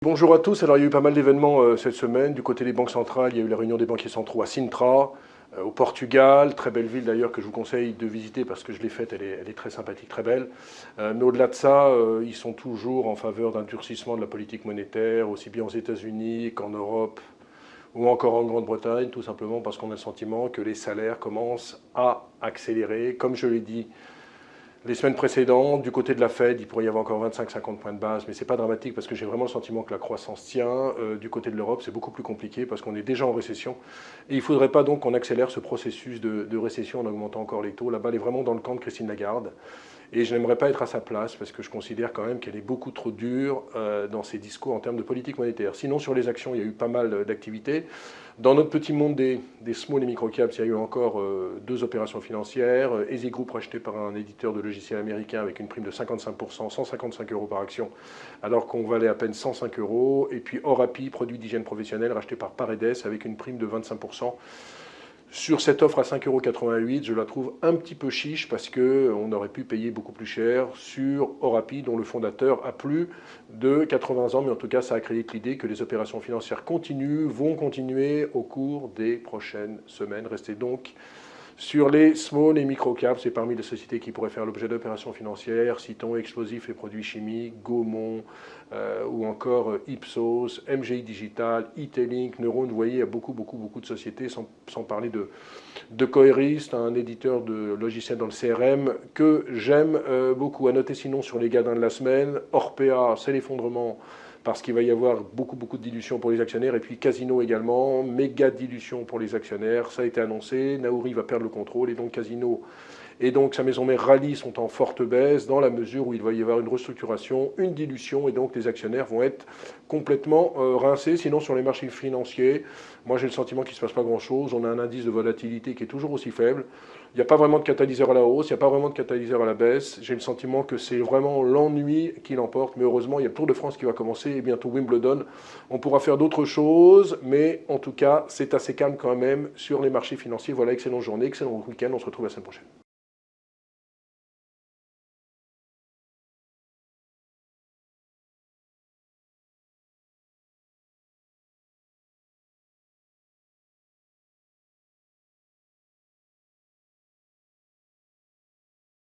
Bonjour à tous. Alors, il y a eu pas mal d'événements cette semaine. Du côté des banques centrales, il y a eu la réunion des banquiers centraux à Sintra, au Portugal. Très belle ville d'ailleurs que je vous conseille de visiter parce que je l'ai faite, elle est très sympathique, très belle. Mais au-delà de ça, ils sont toujours en faveur d'un durcissement de la politique monétaire, aussi bien aux États-Unis qu'en Europe ou encore en Grande-Bretagne, tout simplement parce qu'on a le sentiment que les salaires commencent à accélérer. Comme je l'ai dit les semaines précédentes, du côté de la Fed, il pourrait y avoir encore 25-50 points de base, mais ce n'est pas dramatique parce que j'ai vraiment le sentiment que la croissance tient. Du côté de l'Europe, c'est beaucoup plus compliqué parce qu'on est déjà en récession. Et il ne faudrait pas donc qu'on accélère ce processus de récession en augmentant encore les taux. La balle est vraiment dans le camp de Christine Lagarde. Et je n'aimerais pas être à sa place parce que je considère quand même qu'elle est beaucoup trop dure dans ses discours en termes de politique monétaire. Sinon, sur les actions, il y a eu pas mal d'activités. Dans notre petit monde des small et micro caps, il y a eu encore deux opérations financières. Easy Group racheté par un éditeur de logiciels américain avec une prime de 55%, 155 € par action, alors qu'on valait à peine 105 €. Et puis Orapi, produit d'hygiène professionnelle, racheté par Paredes avec une prime de 25%. Sur cette offre à 5,88 €, je la trouve un petit peu chiche parce qu'on aurait pu payer beaucoup plus cher sur Orapi, dont le fondateur a plus de 80 ans. Mais en tout cas, ça accrédite l'idée que les opérations financières vont continuer au cours des prochaines semaines. Restez donc sur les small et micro caps, c'est parmi les sociétés qui pourraient faire l'objet d'opérations financières, citons explosifs et produits chimiques, Gaumont ou encore Ipsos, MGI Digital, E-Telink, Neuron. Vous voyez, il y a beaucoup de sociétés, sans parler de Coherist, un éditeur de logiciels dans le CRM que j'aime beaucoup. À noter sinon sur les gadins de la semaine, Orpea, c'est l'effondrement parce qu'il va y avoir beaucoup de dilution pour les actionnaires, et puis Casino également, méga dilution pour les actionnaires, ça a été annoncé, Naouri va perdre le contrôle, et donc Casino et donc sa maison mère Rallye sont en forte baisse, dans la mesure où il va y avoir une restructuration, une dilution, et donc les actionnaires vont être complètement rincés. Sinon, sur les marchés financiers, moi j'ai le sentiment qu'il ne se passe pas grand-chose, on a un indice de volatilité qui est toujours aussi faible, il n'y a pas vraiment de catalyseur à la hausse, il n'y a pas vraiment de catalyseur à la baisse. J'ai le sentiment que c'est vraiment l'ennui qui l'emporte. Mais heureusement, il y a le Tour de France qui va commencer et bientôt Wimbledon. On pourra faire d'autres choses, mais en tout cas, c'est assez calme quand même sur les marchés financiers. Voilà, excellente journée, excellent week-end. On se retrouve la semaine prochaine.